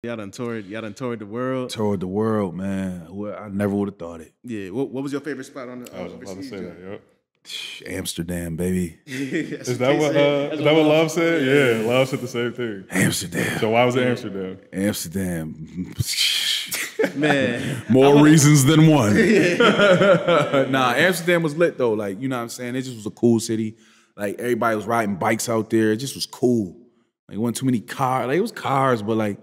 Y'all done toured the world. Toured the world, man. Well, I never would have thought it. Yeah. What was your favorite spot on the? I was about to say that. Yep. Amsterdam, baby. Is that what Love said? Yeah, Love said the same thing. Amsterdam. So why was it Amsterdam? Amsterdam. Man. More reasons than one. Nah, Amsterdam was lit though. Like, you know what I'm saying? It just was a cool city. Like, everybody was riding bikes out there. It just was cool. Like, wasn't too many cars. Like, it was cars, but like,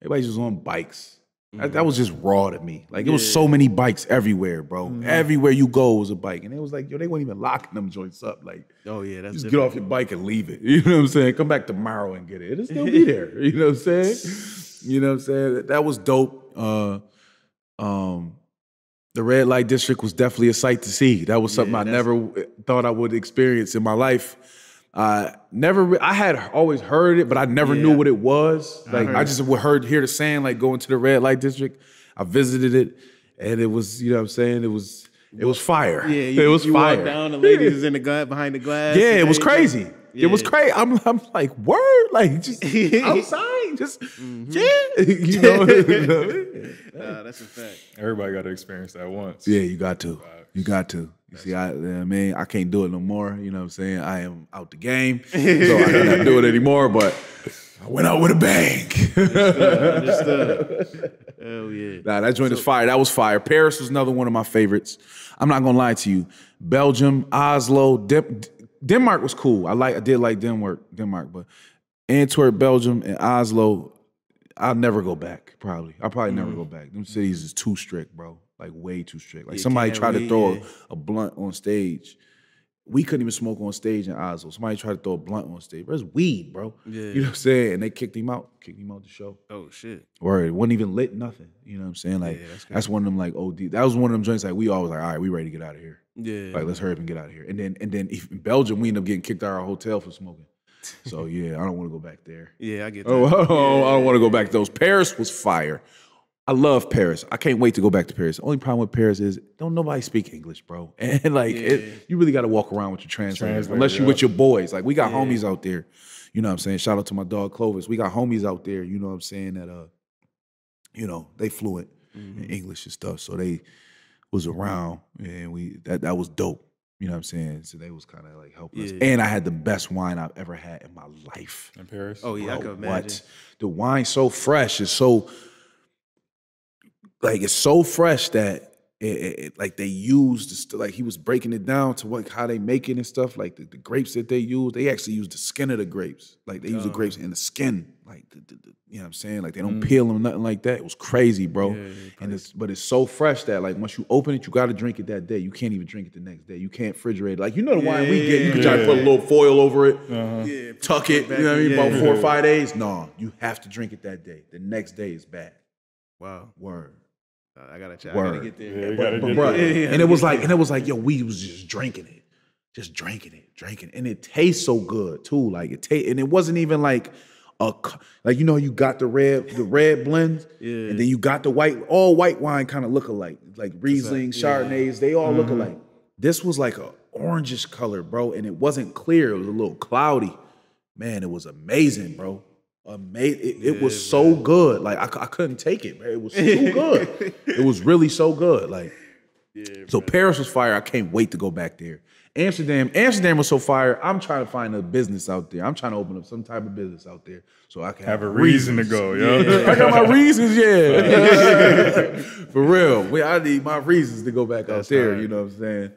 everybody just on bikes. That was just raw to me. Like, it was so many bikes everywhere, bro. Everywhere you go was a bike. And it was like, yo, they weren't even locking them joints up. Like, Oh yeah, that's just different. get off your bike and leave it. You know what I'm saying? Come back tomorrow and get it. It'll still be there. You know what I'm saying? You know what I'm saying? That was dope. The red light district was definitely a sight to see. That was something I never thought I would experience in my life. I had always heard it, but I never knew what it was. Like, I just hear the saying, like, going to the red light district. I visited it, and it was, you know what I'm saying? It was fire. Yeah, it was you fire. walk down, the ladies is in the behind the glass. Yeah, it was crazy. Yeah. It was crazy. I'm like, word, like, just outside, just you know. That's a fact. Everybody got to experience that once. Yeah, you got to. You got to. You see, I mean, I can't do it no more. You know what I'm saying? I am out the game, so I cannot do it anymore. But I went out with a bang. Understood. Hell yeah. Nah, that joint is fire. That was fire. Paris was another one of my favorites. I'm not gonna lie to you. Belgium, Oslo, Denmark was cool. I did like Denmark, but Antwerp, Belgium, and Oslo, I'll never go back. I'll probably never go back. Them cities is too strict, bro. Like, way too strict. Like, somebody tried to throw a blunt on stage. We couldn't even smoke on stage in Oslo. Somebody tried to throw a blunt on stage. Bro, it's weed, bro. Yeah. You know what I'm saying? And they kicked him out the show. Oh shit. Or it wasn't even lit, nothing. You know what I'm saying? Like, that's one of them, like, OD. That was one of them joints, like, we always like, all right, we ready to get out of here. Yeah. Like, let's hurry up and get out of here. And then in Belgium, we ended up getting kicked out of our hotel for smoking. So yeah, I don't want to go back there. Yeah, I get that. I don't want to go back to those. Paris was fire. I love Paris. I can't wait to go back to Paris. The only problem with Paris is don't nobody speak English, bro. And like, you really got to walk around with your translator unless you with your boys. Like, we got homies out there. You know what I'm saying? Shout out to my dog Clovis. We got homies out there. You know what I'm saying? That you know, they fluent in English and stuff. So they was around, and that was dope. You know what I'm saying? So they was kind of like helping us. And I had the best wine I've ever had in my life. In Paris? Oh yeah, Bro, I can imagine. what? The wine's so fresh. It's so fresh that like they used like he was breaking it down to how they make it and stuff. Like the grapes that they use, they actually use the skin of the grapes. Like they use the grapes in the skin. Like you know what I'm saying? Like they don't peel them, nothing like that. It was crazy, bro. But it's so fresh that like once you open it, you got to drink it that day. You can't even drink it the next day. You can't refrigerate it. Like, you know the wine we get, you can try to put a little foil over it, tuck it. You know what I mean? About 4 or 5 days. No, you have to drink it that day. The next day is bad. Wow. Word. I gotta check. Word. I gotta get there. Yeah, But bro, and it was like, yo, we was just drinking it. Just drinking it. And it tastes so good too. Like and it wasn't even like you know, you got the red blends, and then you got the white, all white wine kind of look alike. Like Riesling, Chardonnays, they all look alike. This was like a orangish color, bro, and it wasn't clear. It was a little cloudy. Man, it was amazing, bro. Amazing. It was so good. Like I couldn't take it, man. It was too good. It was really so good. Like, so Paris was fire. I can't wait to go back there. Amsterdam was so fire. I'm trying to find a business out there. I'm trying to open up some type of business out there so I can have a reason to go, yo. I got my reasons, for real. I need my reasons to go back out there. You know what I'm saying?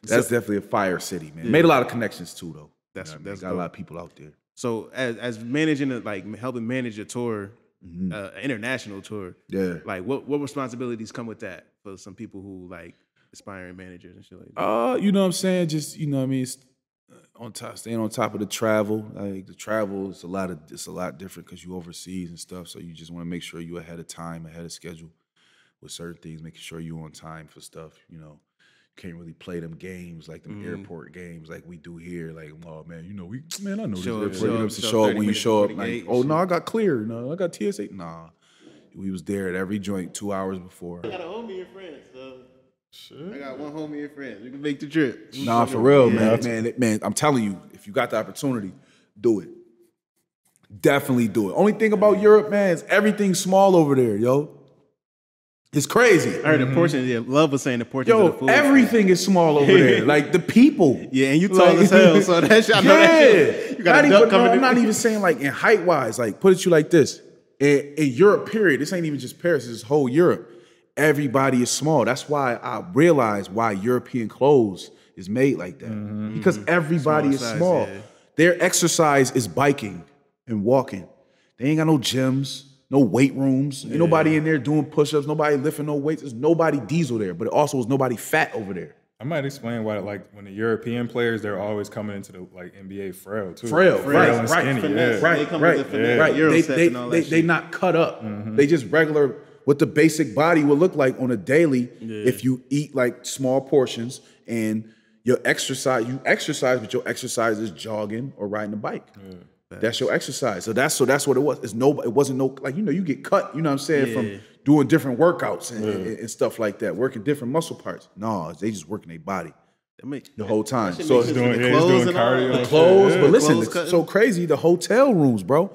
That's definitely a fire city, man. Made a lot of connections too, though. That's got a lot of people out there. So as managing helping manage a tour, international tour, like what responsibilities come with that for some people who like aspiring managers and shit like that? You know what I'm saying? Just, you know what I mean, staying on top of the travel. Like the travel is it's a lot different because you overseas and stuff. So you just want to make sure you ahead of time, ahead of schedule with certain things, making sure you on time for stuff, you know. Can't really play them games like them airport games like we do here. Like, oh man, you know, I know show up when you show up. Like, oh no, I got clear. No, I got TSA. Nah, we was there at every joint 2 hours before. I got a homie in France, so I got one homie in France. We can make the trip. Nah, for real, man. I'm telling you, if you got the opportunity, do it. Definitely do it. Only thing about Europe, man, is everything's small over there, yo. It's crazy. I heard the portions. Yeah, Love was saying the portions of the food. Everything is small over there. Like the people. Yeah, and you tall as hell, so that shit, I know that shit. You got a duck coming in. I'm not even saying like in height wise. Like put it to you like this. In Europe, period. This ain't even just Paris. This is whole Europe. Everybody is small. That's why I realized why European clothes is made like that. Because everybody is small. Yeah. Their exercise is biking and walking. They ain't got no gyms. No weight rooms. Ain't nobody in there doing push-ups. Nobody lifting no weights. There's nobody diesel there, but it also was nobody fat over there. I might explain why, like, when the European players, they're always coming into the like NBA frail too. Frail, and skinny. They not cut up. They just regular what the basic body would look like on a daily if you eat like small portions and your exercise. You exercise, but your exercise is jogging or riding a bike. That's your exercise. So that's what it was. It wasn't no, like, you know, you get cut, you know what I'm saying, from doing different workouts and stuff like that, working different muscle parts. No, they just working their body the whole time. So it's doing cardio. The clothes, but listen, it's so crazy. The hotel rooms, bro,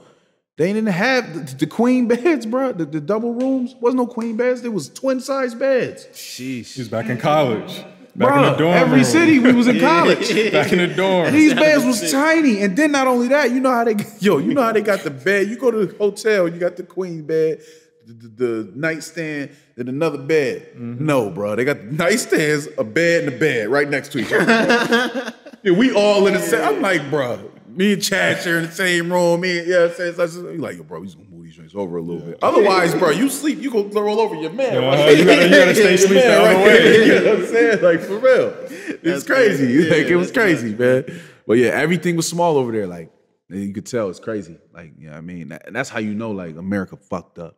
they didn't have the queen beds, bro. The double rooms, wasn't no queen beds. There was twin size beds. Sheesh. He was back in college. Back in the dorm every room. City we was in college. Back in the dorm. These beds was tiny. And then not only that, you know how they got the bed. You go to the hotel, you got the queen bed, the nightstand, and another bed. No, bro. They got nightstands, a bed, and a bed right next to each other. We all in the same. I'm like, bro, me and Chad share in the same room. Me and you're like, yo, bro, he's gonna move these joints over a little bit. Otherwise, bro, you sleep, you gonna roll over your man. You gotta stay sleeping all the way. You know what I'm saying? Like, for real. It's crazy. Like, it was crazy, man. But yeah, everything was small over there. Like, you could tell it's crazy. Like, you know what I mean? And that's how you know, like, America fucked up.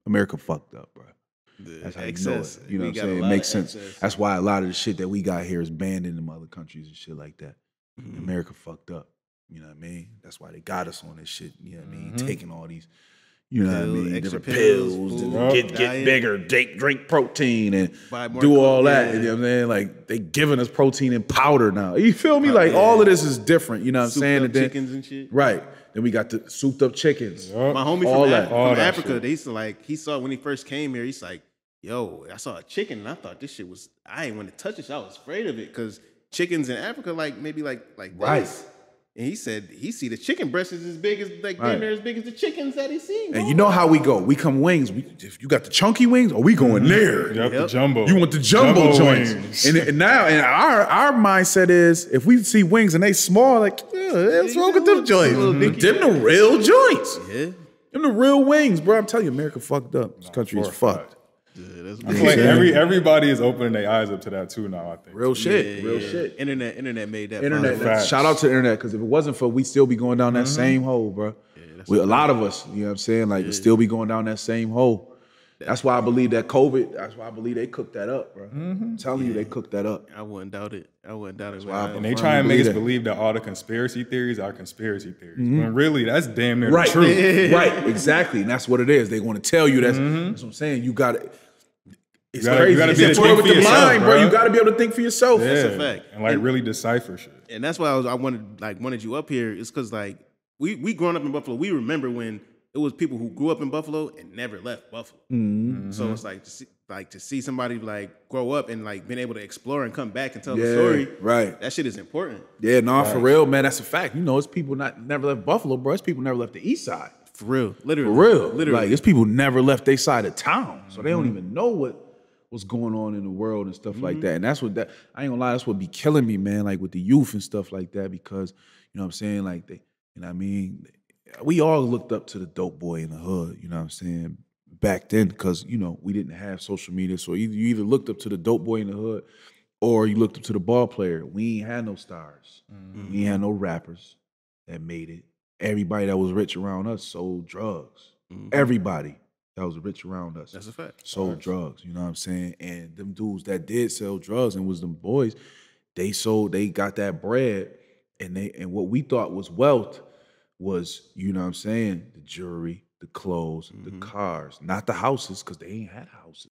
America fucked up, bro. That's how you know it. You know what I'm saying? It makes sense. That's why a lot of the shit that we got here is banned in them other countries and shit like that. America fucked up. You know what I mean? That's why they got us on this shit. You know what I mean? Taking all these, you know what I mean? Different pills to get bigger, drink protein and do all that. You know what I'm saying? Like, they giving us protein in powder now. You feel me? Like, all of this is different. You know what I'm saying? And then, chickens and shit. Right. Then we got the souped up chickens. My homie from Africa, they used to like, he saw when he first came here, he's like, yo, I saw a chicken and I thought this shit was, I ain't want to touch it. I was afraid of it because chickens in Africa, like maybe like this. And he said he see the chicken breast is as big as damn near as big as the chickens that he seen. And you know how we go. We come wings. If you got the chunky wings, or we going there. The jumbo. You want the jumbo joints. And now our mindset is if we see wings and they small, like, what's wrong with them joints? Them the real joints. Yeah. Them the real wings, bro. I'm telling you, America fucked up. This country is fucked. I feel like everybody is opening their eyes up to that too now, I think. Real shit. Internet made that. Shout out to the internet, because if it wasn't for, we'd still be going down that same hole, bro. A lot of us, you know what I'm saying? Like, we'd still be going down that same hole. That's why I believe that COVID, that's why I believe they cooked that up, bro. I'm telling you, they cooked that up. I wouldn't doubt it. And they try and make us believe that all the conspiracy theories are conspiracy theories. When really, that's damn near the truth. Right, exactly. And that's what it is. They want to tell you that's what I'm saying. You got to. It's crazy. You gotta be able to think for yourself, bro. You got to be able to think for yourself. Yeah. That's a fact. And like really decipher shit. And that's why I wanted you up here. Is because like we growing up in Buffalo, we remember when it was people who grew up in Buffalo and never left Buffalo. So it's like to see somebody like grow up and like being able to explore and come back and tell the story. Right. That shit is important. Yeah, no, for real, man. That's a fact. You know, it's people never left Buffalo, bro. It's people never left the East Side. For real, literally. For real, literally. Like, it's people never left their side of town, so they don't even know what's going on in the world and stuff like that. And that's what I ain't gonna lie, that's what be killing me, man, like with the youth and stuff like that, because, you know what I'm saying, like they, you know what I mean, we all looked up to the dope boy in the hood, you know what I'm saying, back then, because, you know, we didn't have social media, so you either looked up to the dope boy in the hood or you looked up to the ball player. We ain't had no stars. We ain't had no rappers that made it. Everybody that was rich around us sold drugs. Everybody that was rich around us. That's a fact. Sold drugs, you know what I'm saying? And them dudes that did sell drugs and was them boys, they got that bread, and what we thought was wealth was, you know what I'm saying, the jewelry, the clothes, the cars, not the houses, because they ain't had houses.